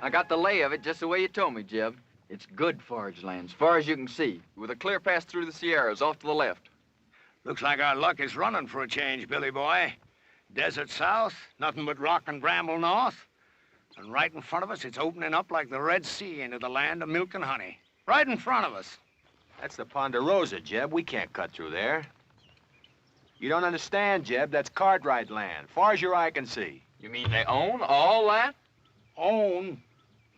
I got the lay of it just the way you told me, Jeb. It's good forage land, as far as you can see, with a clear pass through the Sierras off to the left. Looks like our luck is running for a change, Billy boy. Desert south, nothing but rock and bramble north. And right in front of us, it's opening up like the Red Sea into the land of milk and honey. Right in front of us. That's the Ponderosa, Jeb. We can't cut through there. You don't understand, Jeb. That's Cartwright land, far as your eye can see. You mean they own all that? Own?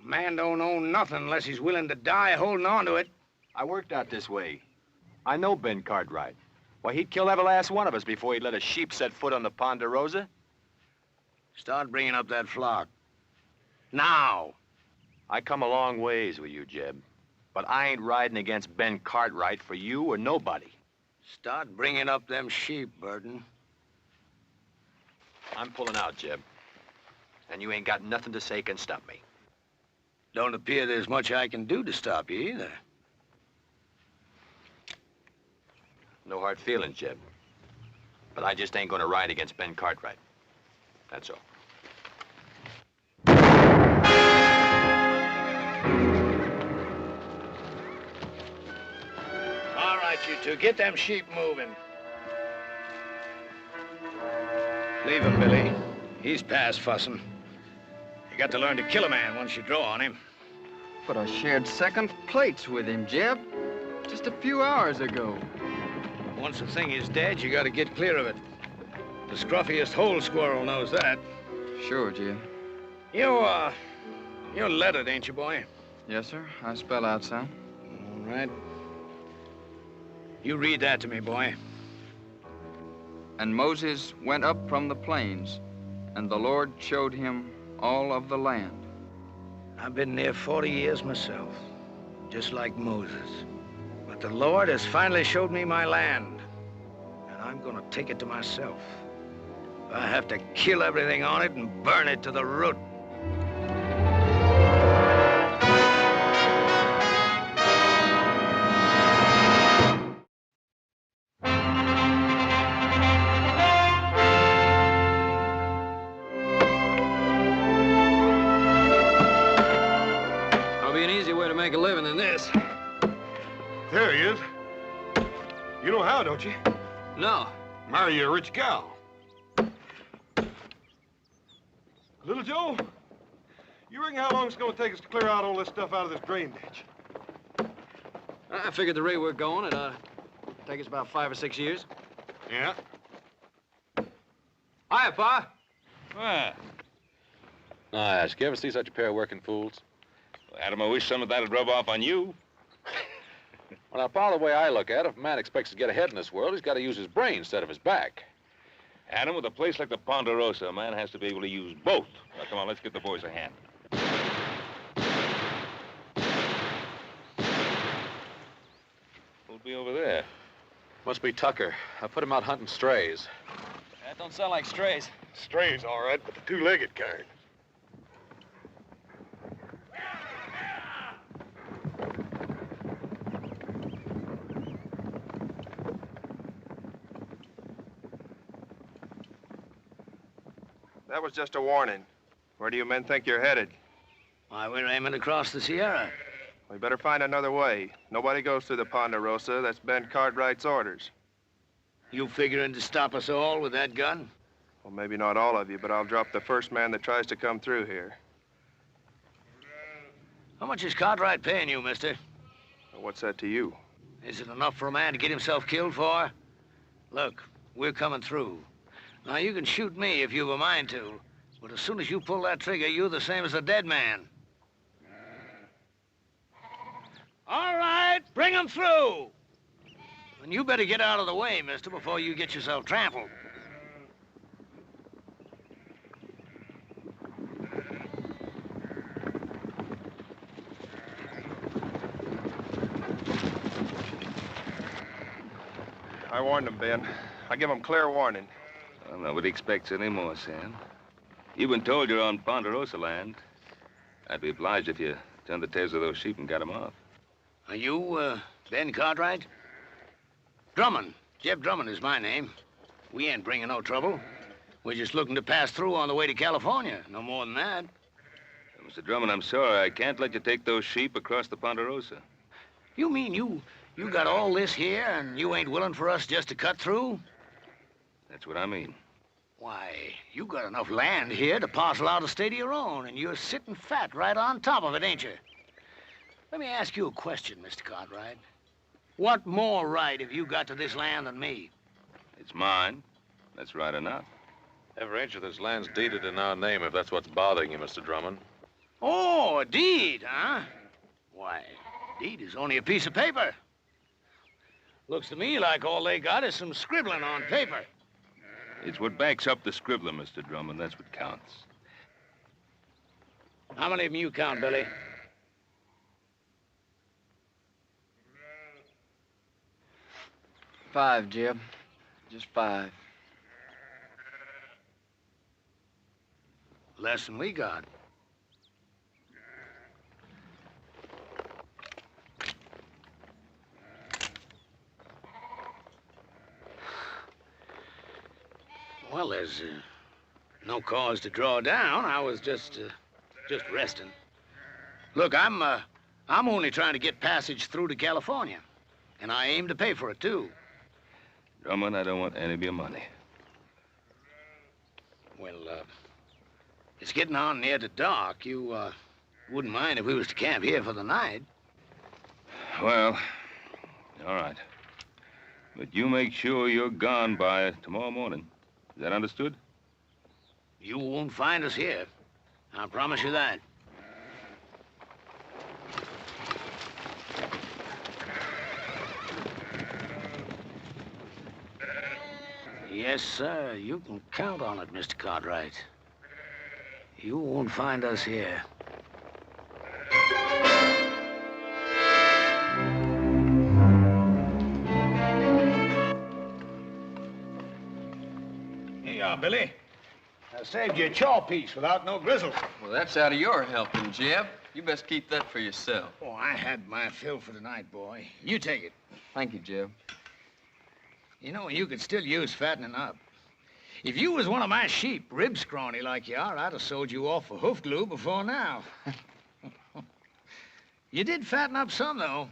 Man don't own nothing unless he's willing to die holding on to it. I worked out this way. I know Ben Cartwright. Why, he'd kill every last one of us before he'd let a sheep set foot on the Ponderosa. Start bringing up that flock. Now. I come a long ways with you, Jeb. But I ain't riding against Ben Cartwright for you or nobody. Start bringing up them sheep, Burton. I'm pulling out, Jeb. And you ain't got nothing to say can stop me. Don't appear there's much I can do to stop you either. No hard feelings, Jeb. But I just ain't gonna ride against Ben Cartwright. That's all. All right, you two, get them sheep moving. Leave him, Billy. He's past fussing. You got to learn to kill a man once you draw on him. But I shared second plates with him, Jeb, just a few hours ago. Once a thing is dead, you got to get clear of it. The scruffiest hole squirrel knows that. Sure, Jeb. You're lettered, ain't you, boy? Yes, sir. I spell out some. All right. You read that to me, boy. And Moses went up from the plains, and the Lord showed him all of the land. I've been there 40 years myself, just like Moses. But the Lord has finally showed me my land, and I'm gonna take it to myself. I have to kill everything on it and burn it to the root. Make a living in this. There he is. You know how, don't you? No. Marry a rich gal. Little Joe, you reckon how long it's gonna take us to clear out all this stuff out of this drain ditch? I figured the rate we're going, it'll take us about 5 or 6 years. Yeah. Hiya, Pa. Ah. Nice. You ever see such a pair of working fools? Well, Adam, I wish some of that would rub off on you. Well, now, Pa, the way I look at it, if a man expects to get ahead in this world, he's got to use his brain instead of his back. Adam, with a place like the Ponderosa, a man has to be able to use both. Now, come on, let's get the boys a hand. Who'll be over there? Must be Tucker. I put him out hunting strays. That don't sound like strays. Strays, all right, but the two-legged kind. That was just a warning. Where do you men think you're headed? Why, we're aiming across the Sierra. We better find another way. Nobody goes through the Ponderosa. That's Ben Cartwright's orders. You figuring to stop us all with that gun? Well, maybe not all of you, but I'll drop the first man that tries to come through here. How much is Cartwright paying you, mister? Well, what's that to you? Is it enough for a man to get himself killed for? Look, we're coming through. Now, you can shoot me if you've a mind to, but as soon as you pull that trigger, you're the same as a dead man. All right, bring him through. And you better get out of the way, mister, before you get yourself trampled. I warned him, Ben. I give him clear warning. Well, nobody expects any more, Sam. You've been told you're on Ponderosa land. I'd be obliged if you turned the tails of those sheep and got them off. Are you, Ben Cartwright? Drummond. Jeb Drummond is my name. We ain't bringing no trouble. We're just looking to pass through on the way to California. No more than that. Mr. Drummond, I'm sorry. I can't let you take those sheep across the Ponderosa. You mean you got all this here and you ain't willing for us just to cut through? That's what I mean. Why, you got enough land here to parcel out a state of your own, and you're sitting fat right on top of it, ain't you? Let me ask you a question, Mr. Cartwright. What more right have you got to this land than me? It's mine. That's right enough. Every inch of this land's deeded in our name, if that's what's bothering you, Mr. Drummond. Oh, a deed, huh? Why, deed is only a piece of paper. Looks to me like all they got is some scribbling on paper. It's what backs up the scribbler, Mr. Drummond. That's what counts. How many of them you count, Billy? Five, Jeb. Just 5. Less than we got. Well, there's no cause to draw down. I was just resting. Look, I'm only trying to get passage through to California, and I aim to pay for it too. Drummond, I don't want any of your money. Well, it's getting on near to dark. You wouldn't mind if we was to camp here for the night? Well, all right. But you make sure you're gone by tomorrow morning. Is that understood? You won't find us here. I promise you that. Yes, sir. You can count on it, Mr. Cartwright. You won't find us here. Here you are, Billy. I saved you a chaw piece without no grizzle. Well, that's out of your helping, Jeb. You best keep that for yourself. Oh, I had my fill for tonight, boy. You take it. Thank you, Jeb. You know, you could still use fattening up. If you was one of my sheep, rib scrawny like you are, I'd have sold you off for hoof glue before now. You did fatten up some, though.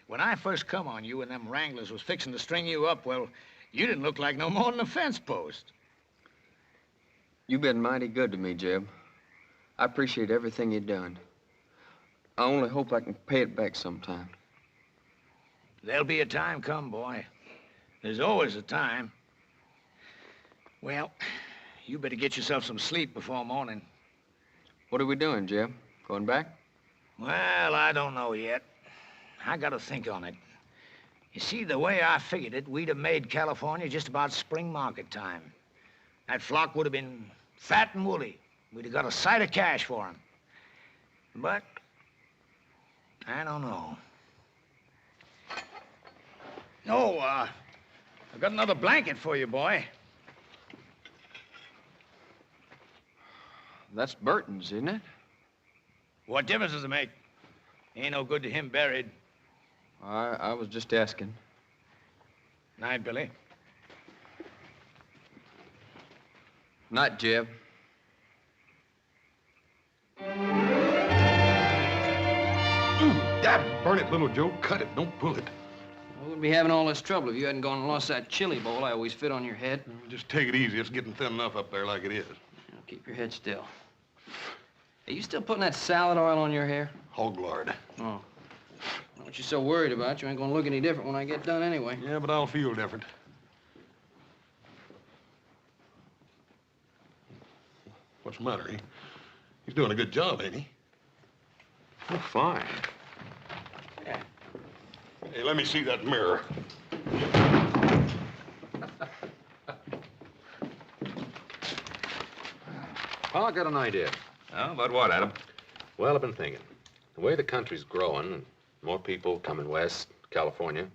When I first come on you and them wranglers was fixing to string you up, well, you didn't look like no more than a fence post. You've been mighty good to me, Jeb. I appreciate everything you've done. I only hope I can pay it back sometime. There'll be a time come, boy. There's always a time. Well, you better get yourself some sleep before morning. What are we doing, Jeb? Going back? Well, I don't know yet. I gotta think on it. You see, the way I figured it, we'd have made California just about spring market time. That flock would have been fat and woolly. We'd have got a sight of cash for 'em. But I don't know. Oh, I've got another blanket for you, boy. That's Burton's, isn't it? What difference does it make? Ain't no good to him buried. I was just asking. Night, Billy. Night, Jeb. Dad, burn it, little Joe. Cut it, don't pull it. I wouldn't be having all this trouble if you hadn't gone and lost that chili bowl I always fit on your head. Just take it easy. It's getting thin enough up there like it is. Now, keep your head still. Are you still putting that salad oil on your hair? Hog lard. Oh. What you so worried about? You ain't gonna look any different when I get done anyway. Yeah, but I'll feel different. What's the matter, He's doing a good job, ain't he? Oh, fine. Hey, let me see that mirror. Well, I got an idea. Oh, about what, Adam? Well, I've been thinking. The way the country's growing, and more people coming west, California,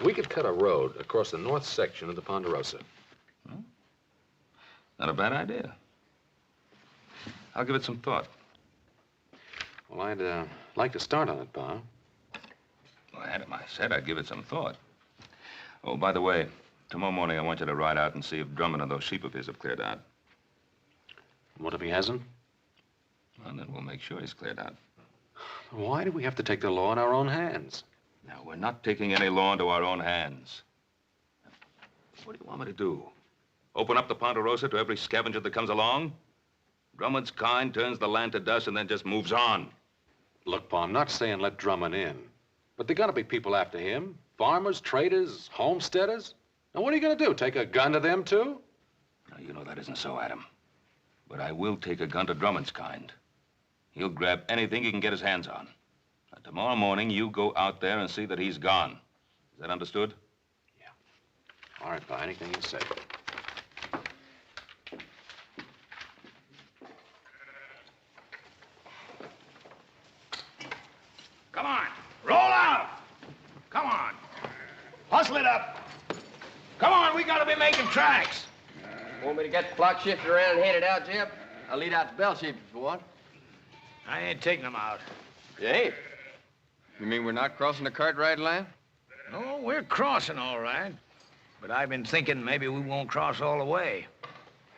we could cut a road across the north section of the Ponderosa. Not a bad idea. I'll give it some thought. Well, I'd like to start on it, Pa. Well, Adam, I said I'd give it some thought. Oh, by the way, tomorrow morning I want you to ride out and see if Drummond and those sheep of his have cleared out. What if he hasn't? Well, then we'll make sure he's cleared out. Why do we have to take the law in our own hands? Now, we're not taking any law into our own hands. What do you want me to do? Open up the Ponderosa to every scavenger that comes along? Drummond's kind turns the land to dust and then just moves on. Look, Pa, I'm not saying let Drummond in. But there gotta be people after him. Farmers, traders, homesteaders. Now, what are you gonna do? Take a gun to them, too? Now, you know that isn't so, Adam. But I will take a gun to Drummond's kind. He'll grab anything he can get his hands on. Now, tomorrow morning, you go out there and see that he's gone. Is that understood? All right, Pa, anything you say. Come on, roll out! Come on, hustle it up! Come on, we gotta be making tracks! Want me to get the flock shifted around and headed out, Jeb? I'll lead out the bell shifter for what? I ain't taking them out. You ain't? You mean we're not crossing the Cartwright line? No, we're crossing all right. But I've been thinking maybe we won't cross all the way.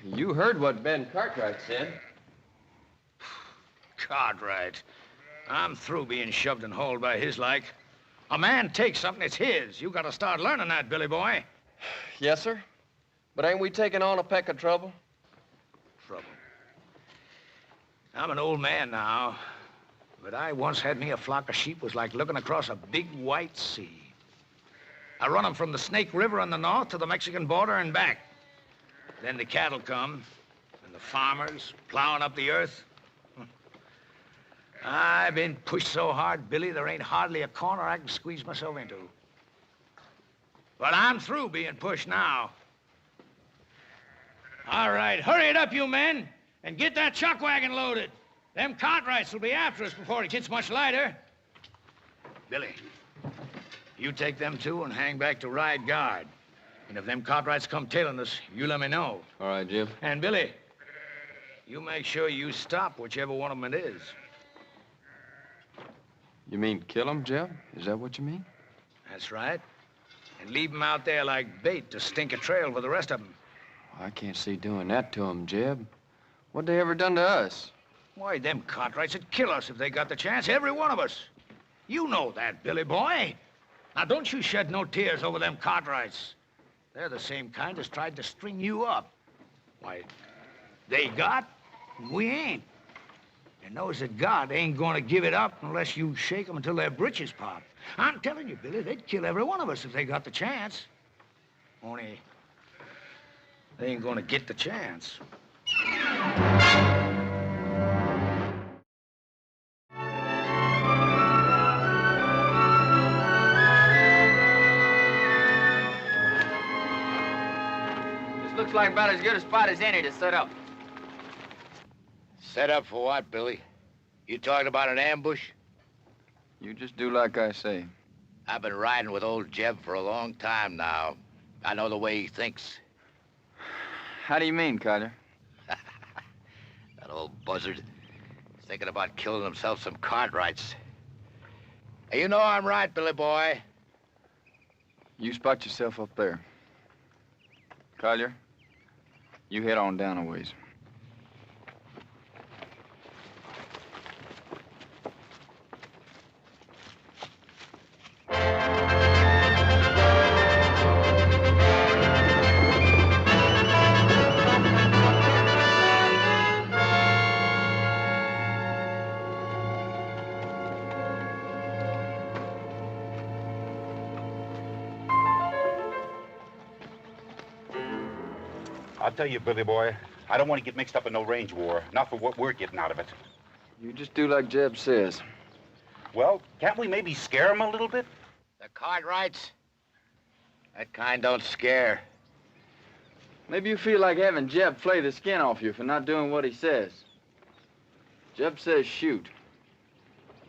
You heard what Ben Cartwright said. Cartwright. I'm through being shoved and hauled by his like. A man takes something, it's his. You gotta start learning that, Billy boy. Yes, sir. But ain't we taking on a peck of trouble? Trouble. I'm an old man now, but I once had me a flock of sheep was like looking across a big white sea. I run them from the Snake River in the north to the Mexican border and back. Then the cattle come, and the farmers plowing up the earth. I've been pushed so hard, Billy, there ain't hardly a corner I can squeeze myself into. But I'm through being pushed now. All right, hurry it up, you men, and get that chuck wagon loaded. Them Cartwrights will be after us before it gets much lighter. Billy, you take them two and hang back to ride guard. And if them Cartwrights come tailing us, you let me know. All right, Jim. And Billy, you make sure you stop whichever one of them it is. You mean kill him, Jeb? Is that what you mean? That's right. And leave them out there like bait to stink a trail for the rest of them. I can't see doing that to him, Jeb. What they ever done to us? Why, them Cartwrights would kill us if they got the chance, every one of us. You know that, Billy boy. Now, don't you shed no tears over them Cartwrights. They're the same kind as tried to string you up. Why, they got, and we ain't. And those that got ain't gonna give it up unless you shake them until their britches pop. I'm telling you, Billy, they'd kill every one of us if they got the chance. Only, they ain't gonna get the chance. Looks like about as good a spot as any to set up. Set up for what, Billy? You talking about an ambush? You just do like I say. I've been riding with old Jeb for a long time now. I know the way he thinks. How do you mean, Carter? That old buzzard. He's thinking about killing himself some Cartwrights. Hey, you know I'm right, Billy boy. You spot yourself up there. Collier, you head on down a ways. I'll tell you, Billy boy, I don't want to get mixed up in no range war, not for what we're getting out of it. You just do like Jeb says. Well, can't we maybe scare him a little bit? The Cartwrights? That kind don't scare. Maybe you feel like having Jeb flay the skin off you for not doing what he says. Jeb says shoot.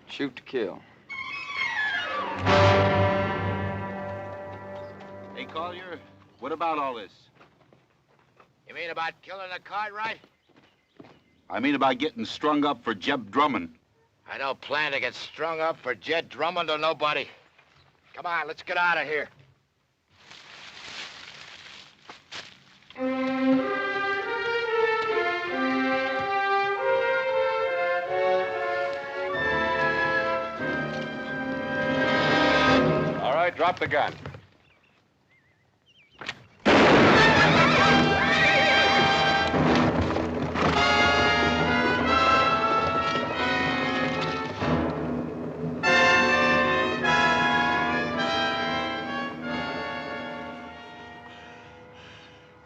Shoot to kill. Hey, Collier, what about all this? You mean about killing the Cartwright? I mean about getting strung up for Jeb Drummond. I don't plan to get strung up for Jed Drummond or nobody. Come on, let's get out of here. Drop the gun.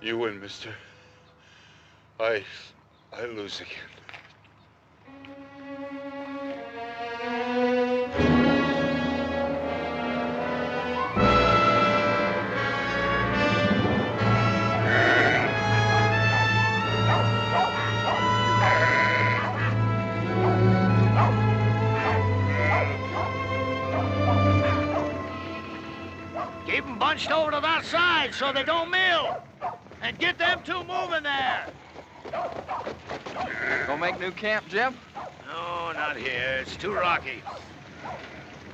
You win, mister. I lose again. Keep them bunched over to that side so they don't mill. And get them two moving there. Gonna make new camp, Jeb? No, not here. It's too rocky.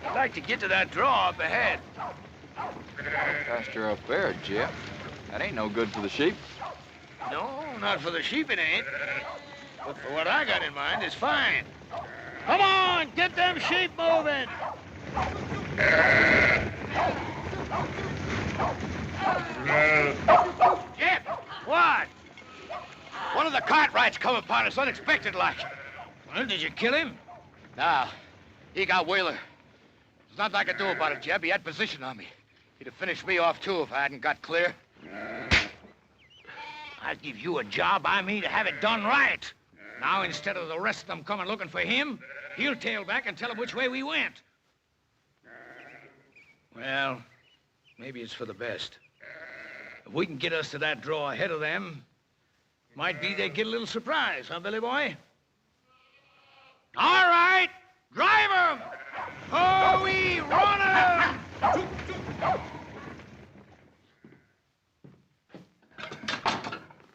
I'd like to get to that draw up ahead. Pasture up there, Jeb. That ain't no good for the sheep. No, not for the sheep it ain't. But for what I got in mind, it's fine. Come on, get them sheep moving. Jeb! What? One of the Cartwrights come upon us unexpected like. Well, did you kill him? Nah, he got Wheeler. There's nothing I could do about it, Jeb. He had position on me. He'd have finished me off, too, if I hadn't got clear. I'll give you a job I mean to have it done right. Now, instead of the rest of them coming looking for him, he'll tail back and tell them which way we went. Well, maybe it's for the best. If we can get us to that draw ahead of them, might be they get a little surprise, huh, Billy boy? All right, drive 'em! Ho-wee, run 'em!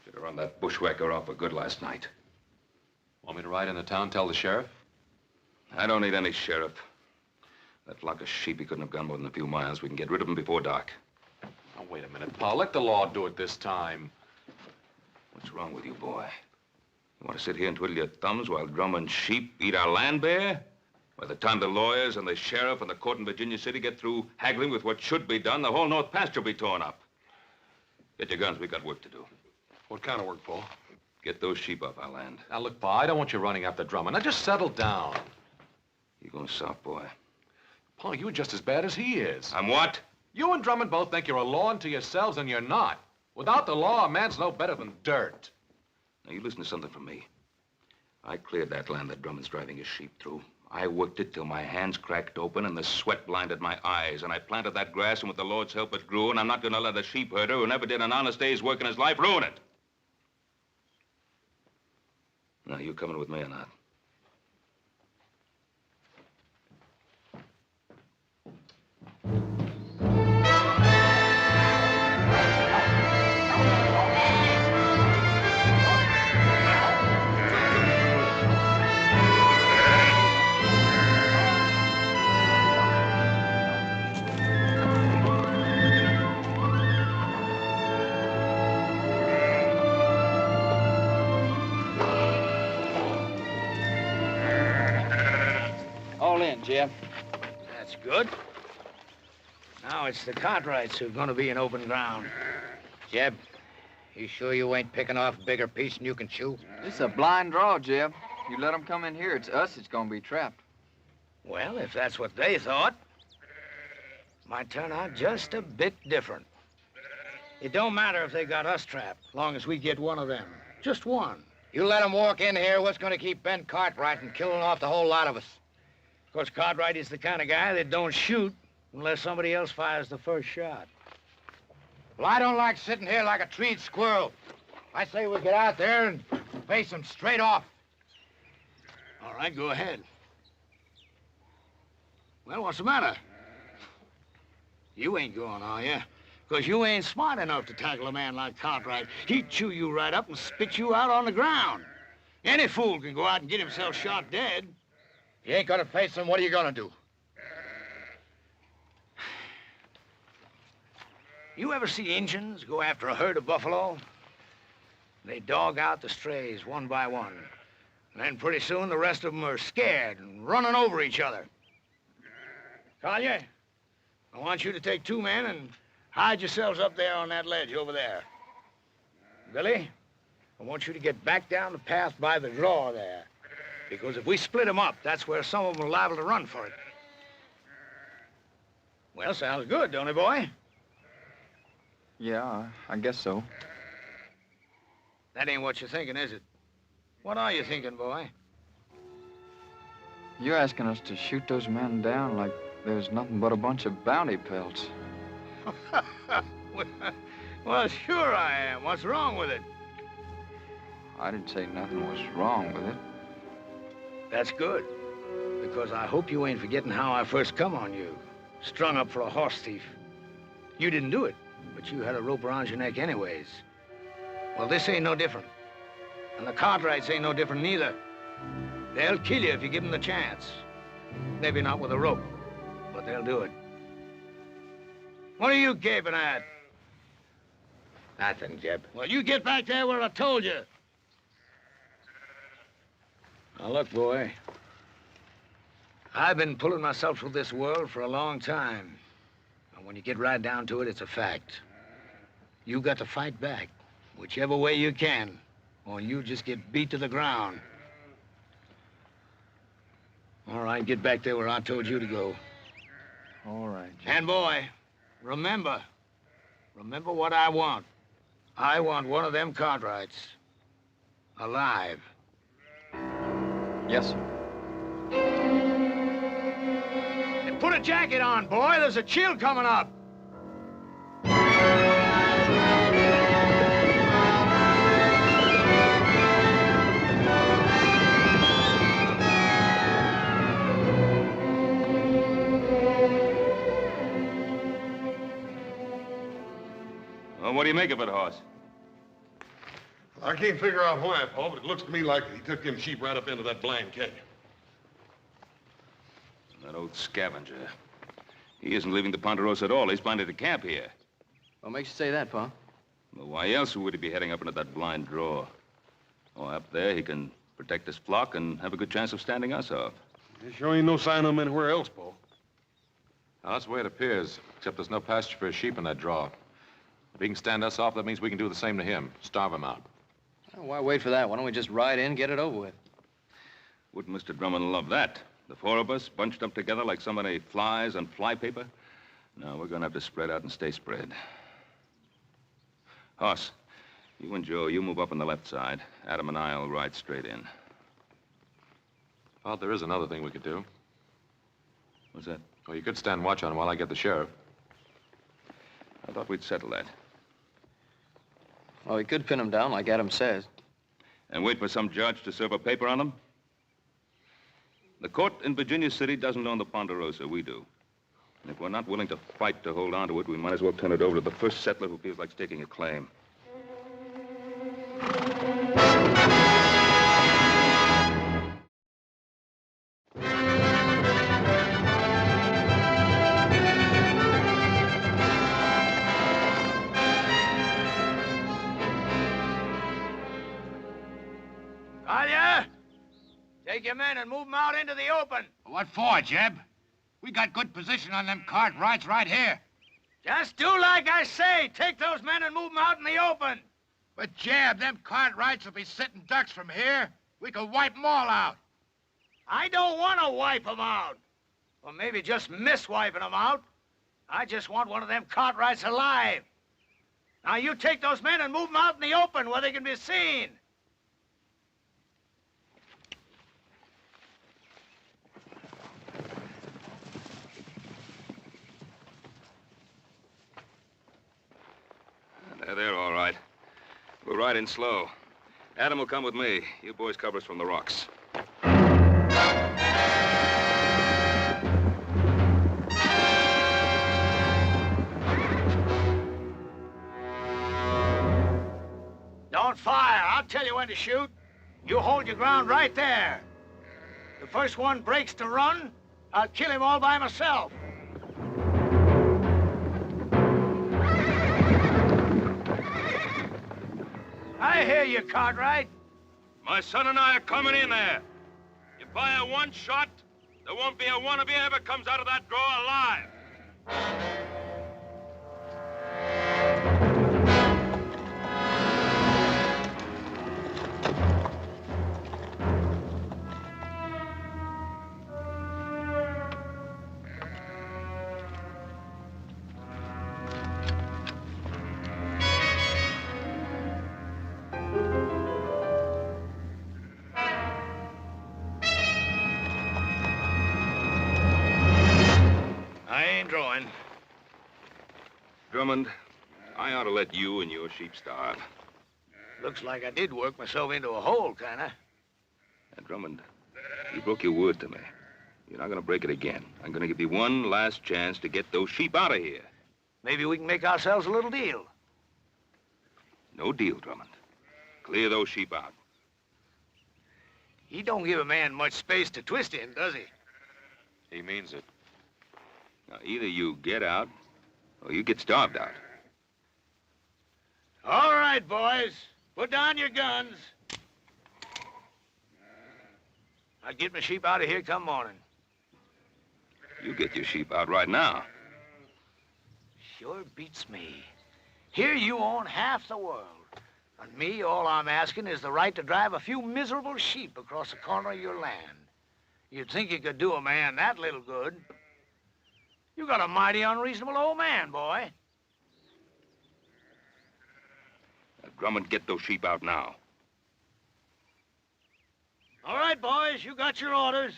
Should have run that bushwhacker off for good last night. Want me to ride into town, tell the sheriff? I don't need any sheriff. That flock of sheep, he couldn't have gone more than a few miles. We can get rid of them before dark. Oh, wait a minute, Pa. Let the law do it this time. What's wrong with you, boy? You want to sit here and twiddle your thumbs while drumming sheep eat our land bare? By the time the lawyers and the sheriff and the court in Virginia City get through haggling with what should be done, the whole North Pasture will be torn up. Get your guns. We got work to do. What kind of work, Pa? Get those sheep off our land. Now, look, Pa, I don't want you running after Drummond. Now, just settle down. You going soft, boy? Pa, you're just as bad as he is. I'm what? You and Drummond both think you're a law unto yourselves, and you're not. Without the law, a man's no better than dirt. Now, you listen to something from me. I cleared that land that Drummond's driving his sheep through. I worked it till my hands cracked open and the sweat blinded my eyes. And I planted that grass, and with the Lord's help, it grew. And I'm not going to let a sheep herder who never did an honest day's work in his life ruin it. Now, you coming with me or not? Jeb. That's good. Now it's the Cartwrights who are going to be in open ground. Jeb, you sure you ain't picking off a bigger piece than you can chew? It's a blind draw, Jeb. You let them come in here, it's us that's going to be trapped. Well, if that's what they thought, might turn out just a bit different. It don't matter if they got us trapped, as long as we get one of them. Just one. You let them walk in here, what's going to keep Ben Cartwright from killing off the whole lot of us? Of course, Cartwright is the kind of guy that don't shoot unless somebody else fires the first shot. Well, I don't like sitting here like a treed squirrel. I say we get out there and face them straight off. All right, go ahead. Well, what's the matter? You ain't going, are you? Because you ain't smart enough to tackle a man like Cartwright. He'd chew you right up and spit you out on the ground. Any fool can go out and get himself shot dead. If you ain't gonna face them, what are you gonna do? You ever see Injuns go after a herd of buffalo? They dog out the strays one by one. And then pretty soon the rest of them are scared and running over each other. Collier, I want you to take 2 men and hide yourselves up there on that ledge over there. Billy, I want you to get back down the path by the draw there. Because if we split them up, that's where some of them are liable to run for it. Well, sounds good, don't it, boy? Yeah, I guess so. That ain't what you're thinking, is it? What are you thinking, boy? You're asking us to shoot those men down like there's nothing but a bunch of bounty pelts. Well, sure I am. What's wrong with it? I didn't say nothing was wrong with it. That's good. Because I hope you ain't forgetting how I first come on you. Strung up for a horse thief. You didn't do it, but you had a rope around your neck anyways. Well, this ain't no different. And the Cartwrights ain't no different neither. They'll kill you if you give them the chance. Maybe not with a rope, but they'll do it. What are you gaping at? Nothing, Jeb. Well, you get back there where I told you. Now, look, boy. I've been pulling myself through this world for a long time. And when you get right down to it, it's a fact. You got to fight back, whichever way you can, or you just get beat to the ground. All right, get back there where I told you to go. All right, Jim. And, boy, remember what I want. I want one of them Cartwrights alive. Yes, sir. And put a jacket on, boy. There's a chill coming up. Well, what do you make of it, Hoss? I can't figure out why, Paul, but it looks to me like he took them sheep right up into that blind canyon. That old scavenger. He isn't leaving the Ponderosa at all. He's planted a camp here. What makes you say that, Pa? Well, why else would he be heading up into that blind draw? Oh, up there, he can protect his flock and have a good chance of standing us off. There sure ain't no sign of him anywhere else, Paul. Now, that's the way it appears, except there's no pasture for his sheep in that draw. If he can stand us off, that means we can do the same to him. Starve him out. Well, why wait for that? Why don't we just ride in, get it over with? Wouldn't Mr. Drummond love that? The 4 of us bunched up together like so many flies on flypaper? No, we're gonna have to spread out and stay spread. Hoss, you and Joe, you move up on the left side. Adam and I'll ride straight in. Well, there is another thing we could do. What's that? Well, you could stand watch on him while I get the sheriff. I thought we'd settle that. Well, we could pin him down, like Adam says. And wait for some judge to serve a paper on him? The court in Virginia City doesn't own the Ponderosa. We do. And if we're not willing to fight to hold on to it, we might as well turn it over to the first settler who feels like staking a claim. Talia, take your men and move them out into the open. What for, Jeb? We got good position on them Cartwrights right here. Just do like I say. Take those men and move them out in the open. But, Jeb, them Cartwrights will be sitting ducks from here. We could wipe them all out. I don't want to wipe them out. Or maybe just miss wiping them out. I just want one of them Cartwrights alive. Now, you take those men and move them out in the open where they can be seen. They're all right. We'll ride in slow. Adam will come with me. You boys cover us from the rocks. Don't fire. I'll tell you when to shoot. You hold your ground right there. The first one breaks to run, I'll kill him all by myself. I hear you, Cartwright. My son and I are coming in there. You fire one shot, there won't be a one of you ever comes out of that draw alive. I ain't drawing. Drummond, I ought to let you and your sheep starve. Looks like I did work myself into a hole, kinda. And Drummond, you broke your word to me. You're not gonna break it again. I'm gonna give you one last chance to get those sheep out of here. Maybe we can make ourselves a little deal. No deal, Drummond. Clear those sheep out. He don't give a man much space to twist in, does he? He means it. Now, either you get out, or you get starved out. All right, boys. Put down your guns. I'll get my sheep out of here come morning. You get your sheep out right now. Sure beats me. Here you own half the world. And me, all I'm asking is the right to drive a few miserable sheep across the corner of your land. You'd think you could do a man that little good. You got a mighty unreasonable old man, boy. Now, Drummond, get those sheep out now. All right, boys, you got your orders.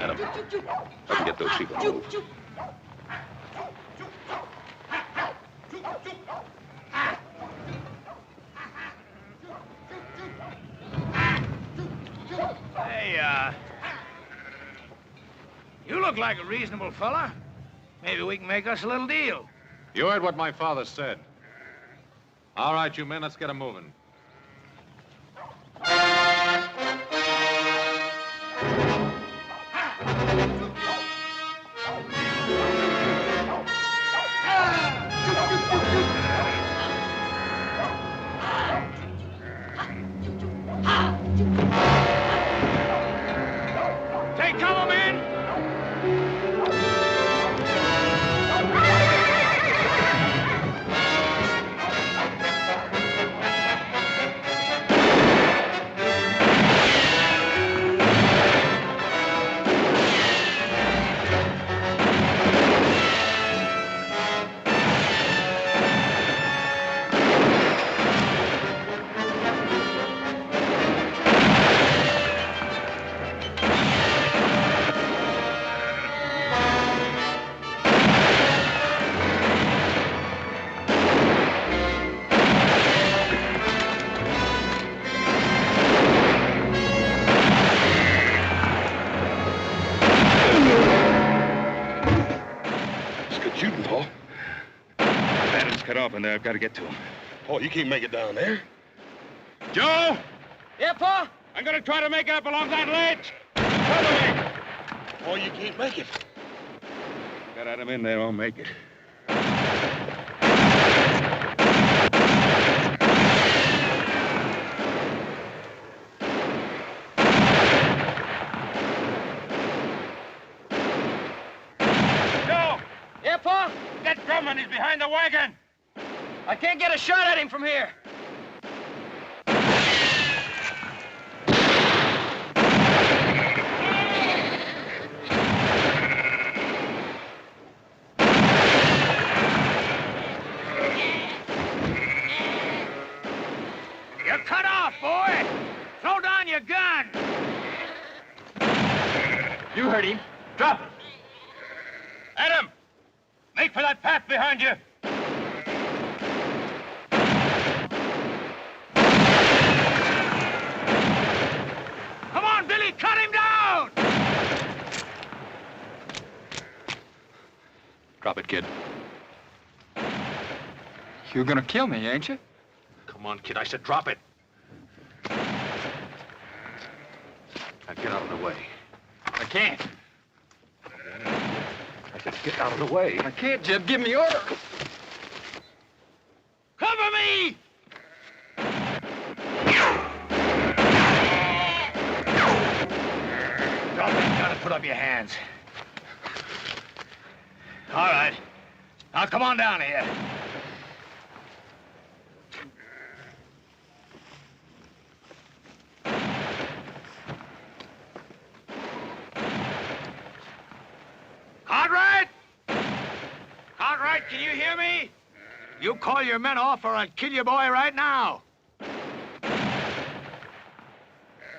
Adam, let me get those sheep on the move. Hey, you look like a reasonable fella. Maybe we can make us a little deal. You heard what my father said. All right, you men, let's get 'em moving. Take cover, men! Shooting, Paul. Adam's cut off in there. I've got to get to him. Paul, you can't make it down there. Joe! Yeah, Pa? I'm going to try to make up along that ledge. Follow me. Paul, you can't make it. Got Adam in there. I'll make it. Yeah, Pa? That Drummond is behind the wagon. I can't get a shot at him from here. You're cut off, boy! Throw down your gun! You heard him. Drop it. Adam! Make for that path behind you. Come on, Billy, cut him down! Drop it, kid. You're gonna kill me, ain't you? Come on, kid. I said drop it. Now get out of the way. I can't. I said get out of the way. I can't, Jeb. Give me order. Cover me! hands. All right. Now, come on down here. Cartwright! Cartwright, can you hear me? You call your men off or I'll kill your boy right now.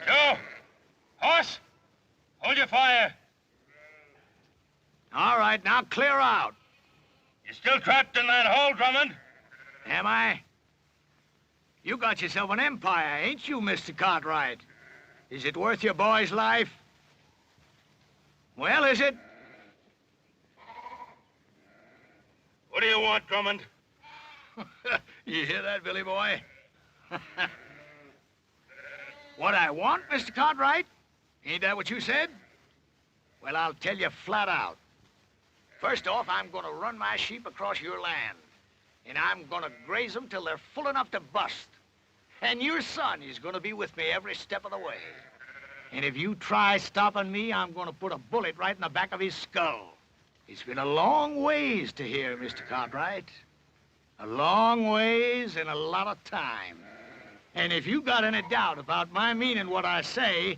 Joe! Horse! Hold your fire. All right, now clear out. You're still trapped in that hole, Drummond. Am I? You got yourself an empire, ain't you, Mr. Cartwright? Is it worth your boy's life? Well, is it? What do you want, Drummond? You hear that, Billy boy? What I want, Mr. Cartwright? Ain't that what you said? Well, I'll tell you flat out. First off, I'm gonna run my sheep across your land. And I'm gonna graze them till they're full enough to bust. And your son is gonna be with me every step of the way. And if you try stopping me, I'm gonna put a bullet right in the back of his skull. It's been a long ways to here, Mr. Cartwright. A long ways and a lot of time. And if you got any doubt about my meaning what I say,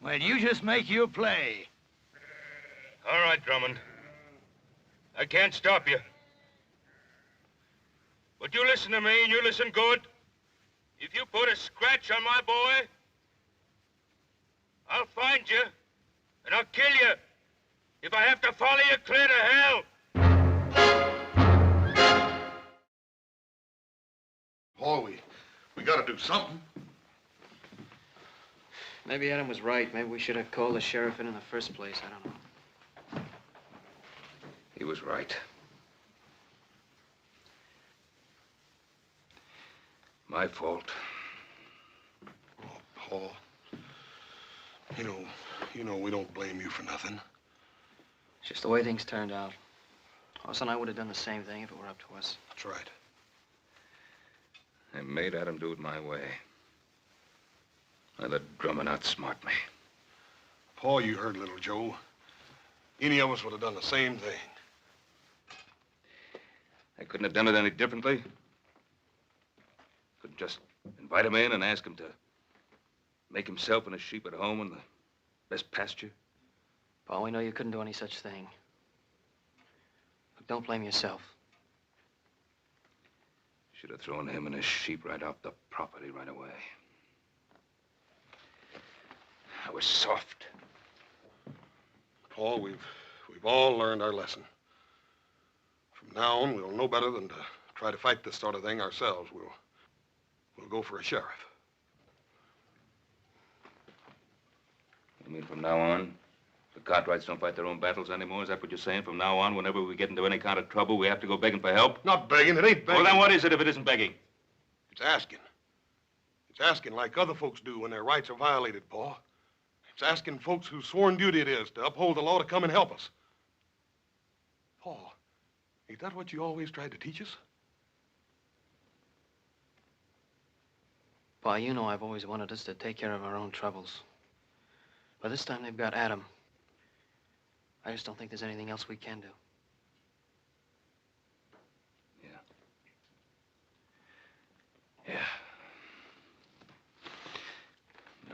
well, you just make your play. All right, Drummond. I can't stop you. But you listen to me, and you listen good. If you put a scratch on my boy, I'll find you, and I'll kill you. If I have to follow you clear to hell. Paul, we gotta do something. Maybe Adam was right. Maybe we should have called the sheriff in the first place. I don't know. He was right. My fault. Oh, Paul. You know we don't blame you for nothing. It's just the way things turned out. Hoss and I would have done the same thing if it were up to us. That's right. I made Adam do it my way. I let Drummond outsmart me. Paul, you heard little Joe. Any of us would have done the same thing. I couldn't have done it any differently. Couldn't just invite him in and ask him to make himself and his sheep at home in the best pasture. Paul, we know you couldn't do any such thing. Look, don't blame yourself. Should have thrown him and his sheep right off the property right away. I was soft. Paul, we've all learned our lesson. From now on, we'll know better than to try to fight this sort of thing ourselves. We'll go for a sheriff. You mean from now on, the Cartwrights don't fight their own battles anymore? Is that what you're saying? From now on, whenever we get into any kind of trouble, we have to go begging for help? Not begging. It ain't begging. Well, then what is it if it isn't begging? It's asking. It's asking like other folks do when their rights are violated, Paul. It's asking folks whose sworn duty it is to uphold the law to come and help us. Paul, ain't that what you always tried to teach us? Pa, you know I've always wanted us to take care of our own troubles. But this time they've got Adam. I just don't think there's anything else we can do. Yeah.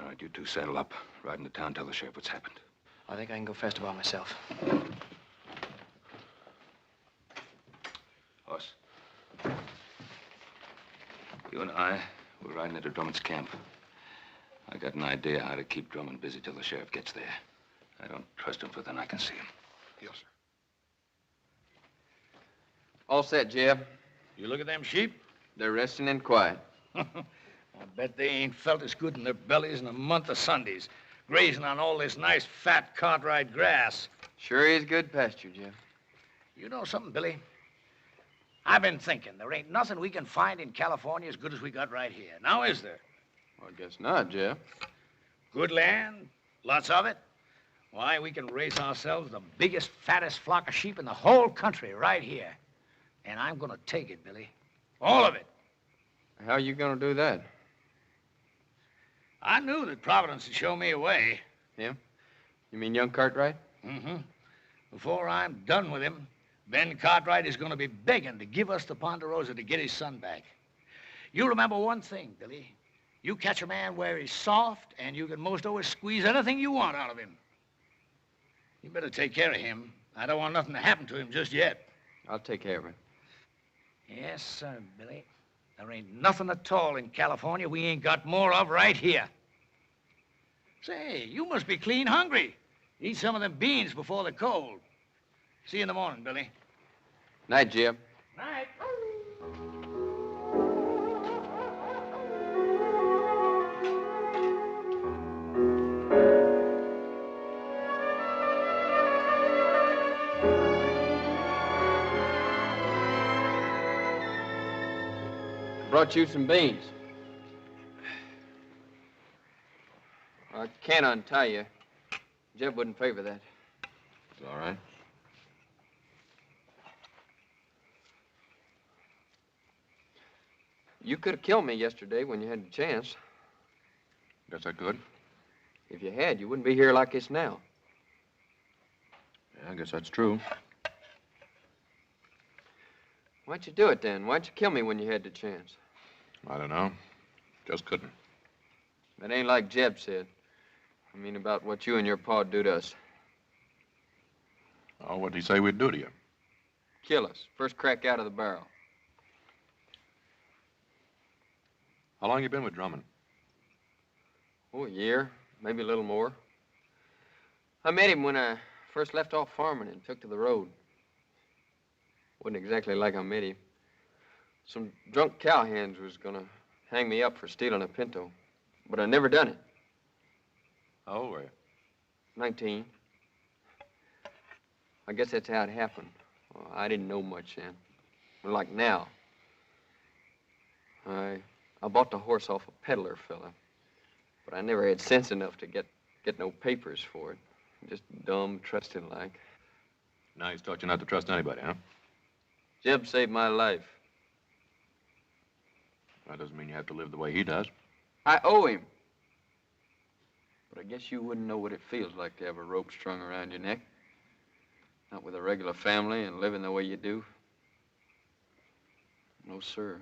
All right, you two saddle up. Ride into town, tell the sheriff what's happened. I think I can go faster by myself. Hoss. You and I, we're riding into Drummond's camp. I got an idea how to keep Drummond busy till the sheriff gets there. I don't trust him, for then I can see him. Yes, sir. All set, Jeb. You look at them sheep? They're resting in quiet. I bet they ain't felt as good in their bellies in a month of Sundays, grazing on all this nice, fat Cartwright grass. Sure is good pasture, Jeb. You know something, Billy? I've been thinking there ain't nothing we can find in California as good as we got right here. Now, is there? Well, I guess not, Jeb. Good land, lots of it. Why, we can raise ourselves the biggest, fattest flock of sheep in the whole country right here. And I'm gonna take it, Billy. All of it. How are you gonna do that? I knew that Providence would show me a way. Him? You mean young Cartwright? Mm-hmm. Before I'm done with him, Ben Cartwright is going to be begging to give us the Ponderosa to get his son back. You remember one thing, Billy. You catch a man where he's soft, and you can most always squeeze anything you want out of him. You better take care of him. I don't want nothing to happen to him just yet. I'll take care of him. Yes, sir, Billy. There ain't nothing at all in California we ain't got more of right here. Say, you must be clean hungry. Eat some of them beans before the cold. See you in the morning, Billy. Night, Jeb. Night. Brought you some beans. I can't untie you. Jeb wouldn't favor that. It's all right. You could have killed me yesterday when you had the chance. Guess I could. If you had, you wouldn't be here like this now. Yeah, I guess that's true. Why'd you do it then? Why'd you kill me when you had the chance? I don't know. Just couldn't. That ain't like Jeb said. I mean about what you and your pa'd do to us. Oh, what'd he say we'd do to you? Kill us. First crack out of the barrel. How long you been with Drummond? Oh, a year. Maybe a little more. I met him when I first left off farming and took to the road. Wasn't exactly like I met him. Some drunk cowhands was gonna hang me up for stealing a pinto, but I never done it. How old were you? 19. I guess that's how it happened. Well, I didn't know much then. But like now. I bought the horse off a peddler fella, but I never had sense enough to get no papers for it. Just dumb, trusting like. Now he's taught you not to trust anybody, huh? Jeb saved my life. That doesn't mean you have to live the way he does. I owe him. But I guess you wouldn't know what it feels like to have a rope strung around your neck. Not with a regular family and living the way you do. No, sir.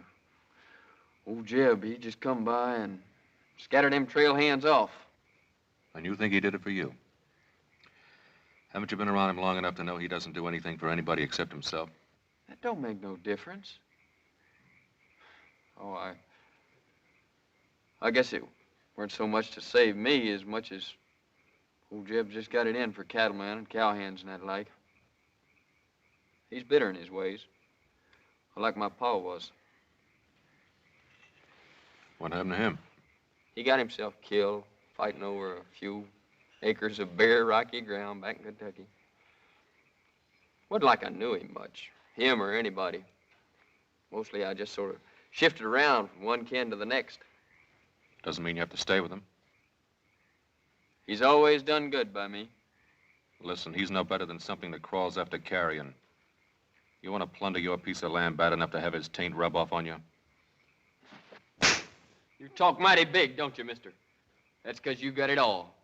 Old Jeb, he just come by and scattered them trail hands off. And you think he did it for you? Haven't you been around him long enough to know he doesn't do anything for anybody except himself? That don't make no difference. Oh, I guess it weren't so much to save me as much as old Jeb just got it in for cattlemen and cowhands and that like. He's bitter in his ways, like my pa was. What happened to him? He got himself killed fighting over a few acres of bare, rocky ground back in Kentucky. Wasn't like I knew him much, him or anybody. Mostly I just sort of shifted around from one kin to the next. Doesn't mean you have to stay with him. He's always done good by me. Listen, he's no better than something that crawls after carrion. You want to plunder your piece of land bad enough to have his taint rub off on you? You talk mighty big, don't you, mister? That's 'cause you got it all.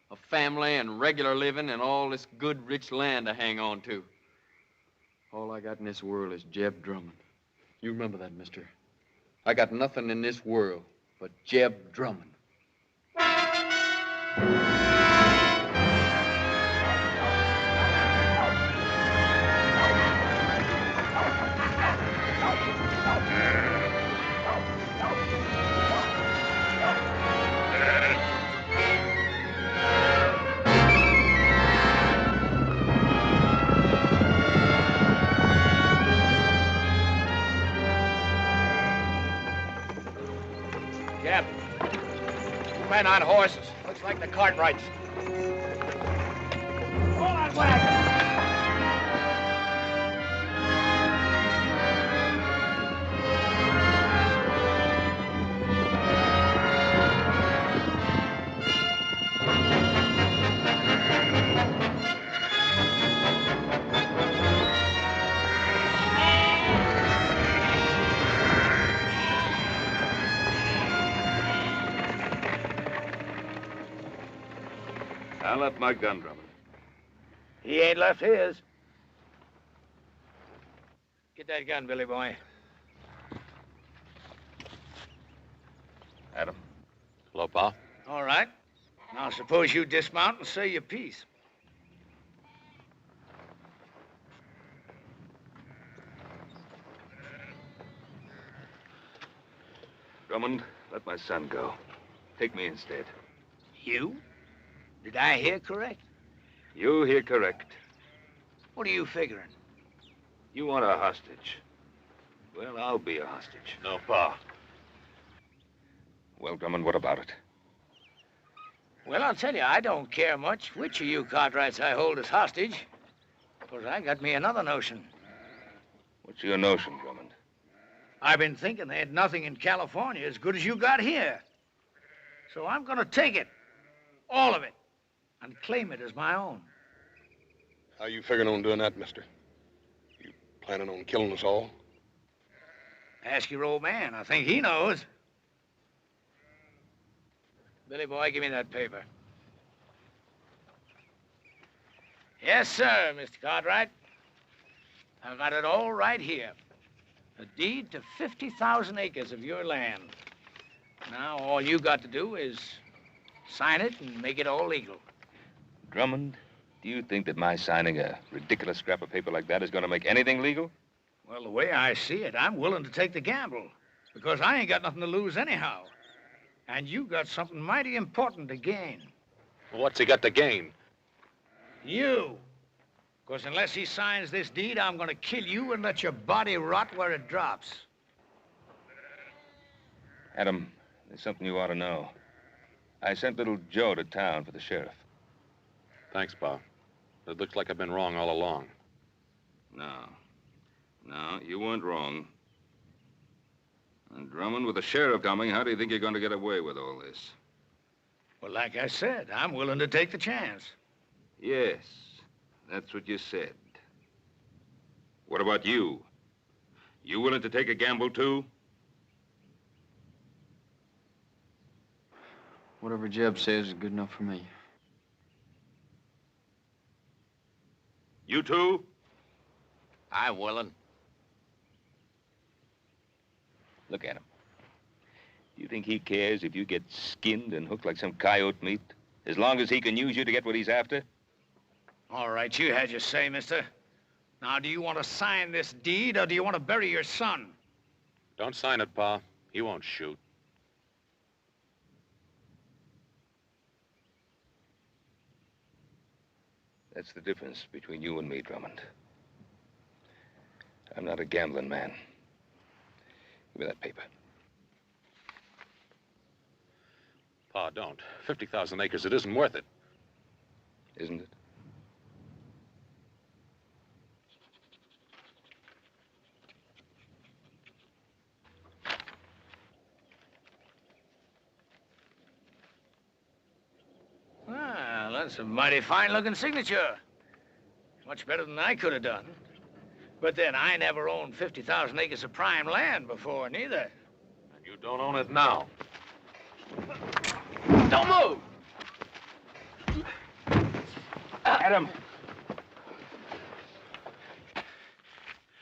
A family and regular living and all this good, rich land to hang on to. All I got in this world is Jeb Drummond. You remember that, mister. I got nothing in this world but Jeb Drummond. Jeb, two men on horses. Looks like the Cartwrights. Pull that wagon! I left my gun, Drummond. He ain't left his. Get that gun, Billy boy. Adam. Hello, Pa. All right. Now suppose you dismount and say your piece. Drummond, let my son go. Take me instead. You? Did I hear correct? You hear correct. What are you figuring? You want a hostage. Well, I'll be a hostage. No, Pa. Well, Drummond, what about it? Well, I'll tell you, I don't care much which of you Cartwrights I hold as hostage. Because I got me another notion. What's your notion, Drummond? I've been thinking they had nothing in California as good as you got here. So I'm gonna take it. All of it. And claim it as my own. How you figuring on doing that, mister? You planning on killing us all? Ask your old man. I think he knows. Billy boy, give me that paper. Yes, sir, Mr. Cartwright. I've got it all right here. A deed to 50,000 acres of your land. Now, all you got to do is sign it and make it all legal. Drummond, do you think that my signing a ridiculous scrap of paper like that is going to make anything legal? Well, the way I see it, I'm willing to take the gamble. Because I ain't got nothing to lose anyhow. And you got something mighty important to gain. What's he got to gain? You. Because unless he signs this deed, I'm going to kill you and let your body rot where it drops. Adam, there's something you ought to know. I sent little Joe to town for the sheriff. Thanks, Pa. It looks like I've been wrong all along. No, you weren't wrong. And Drummond, with the sheriff coming, how do you think you're going to get away with all this? Well, like I said, I'm willing to take the chance. Yes, that's what you said. What about you? You willing to take a gamble, too? Whatever Jeb says is good enough for me. You too? I'm willing. Look at him. Do you think he cares if you get skinned and hooked like some coyote meat, as long as he can use you to get what he's after? All right, you had your say, mister. Now, do you want to sign this deed, or do you want to bury your son? Don't sign it, Pa. He won't shoot. That's the difference between you and me, Drummond. I'm not a gambling man. Give me that paper. Pa, don't. 50,000 acres, it isn't worth it. Isn't it? Well, that's a mighty fine-looking signature. Much better than I could have done. But then, I never owned 50,000 acres of prime land before, neither. And you don't own it now. Don't move! Adam.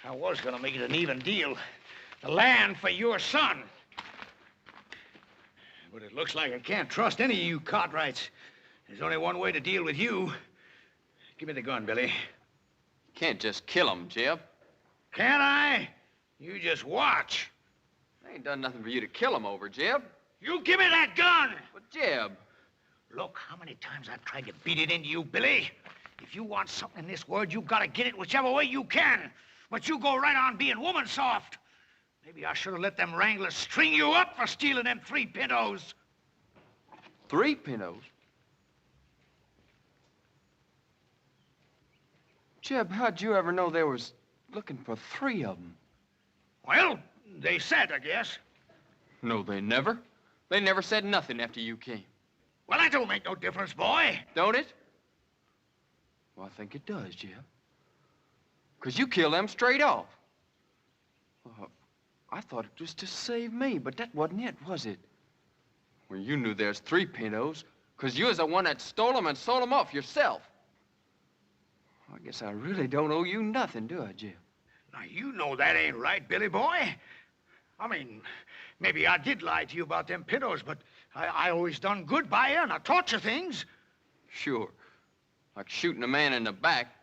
I was gonna make it an even deal. The land for your son. But it looks like I can't trust any of you Cartwrights. There's only one way to deal with you. Give me the gun, Billy. Can't just kill him, Jeb. Can't I? You just watch. I ain't done nothing for you to kill him over, Jeb. You give me that gun! But, Jeb... Look, how many times I've tried to beat it into you, Billy. If you want something in this world, you've got to get it whichever way you can. But you go right on being woman soft. Maybe I should have let them wranglers string you up for stealing them 3 pintos. 3 pintos? Jeb, how'd you ever know they was looking for 3 of them? Well, they said, I guess. No, they never. They never said nothing after you came. Well, that don't make no difference, boy. Don't it? Well, I think it does, Jeb. 'Cause you killed them straight off. I thought it was to save me, but that wasn't it, was it? Well, you knew there's 3 pintos, 'cause you was the one that stole them and sold them off yourself. I guess I really don't owe you nothing, do I, Jim? Now, you know that ain't right, Billy boy. I mean, maybe I did lie to you about them pintos, but I always done good by you, and I taught you things. Sure. Like shooting a man in the back,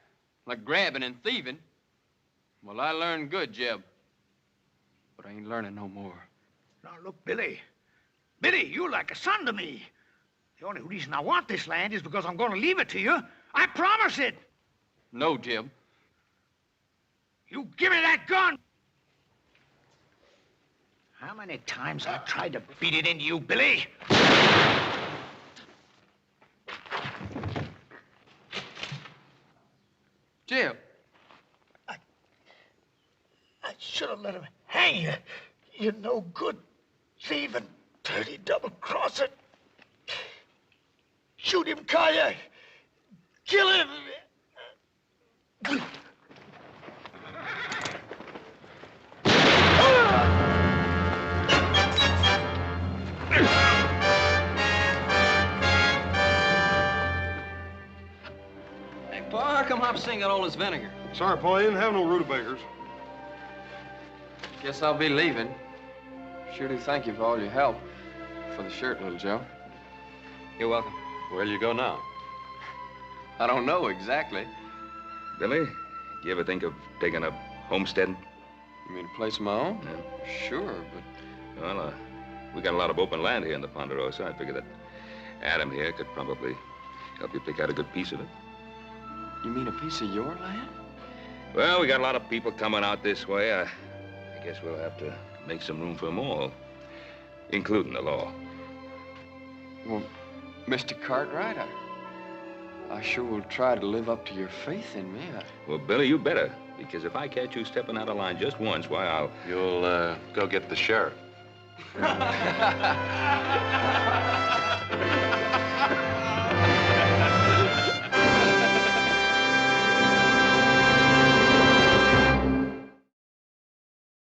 like grabbing and thieving. Well, I learned good, Jeb. But I ain't learning no more. Now, look, Billy. Billy, you're like a son to me. The only reason I want this land is because I'm going to leave it to you. I promise it. No, Jeb. You give me that gun! How many times I tried to beat it into you, Billy? Jeb. I should have let him hang you. You're no good thieving, dirty double-crosser. Shoot him, Kaya. Kill him. Hey, Pa, how come Hopsing got all this vinegar? Sorry, Paul, you didn't have no rutabagas. Guess I'll be leaving. Sure do thank you for all your help. For the shirt, little Joe. You're welcome. Where'll you go now? I don't know exactly. Billy, do you ever think of taking up homesteading? You mean a place of my own? Yeah. Sure, but... Well, we got a lot of open land here in the Ponderosa. I figure that Adam here could probably help you pick out a good piece of it. You mean a piece of your land? Well, we got a lot of people coming out this way. I guess we'll have to make some room for them all, including the law. Well, Mr. Cartwright, I sure will try to live up to your faith in me. Well, Billy, you better, because if I catch you stepping out of line just once, why, I'll... You'll, go get the sheriff.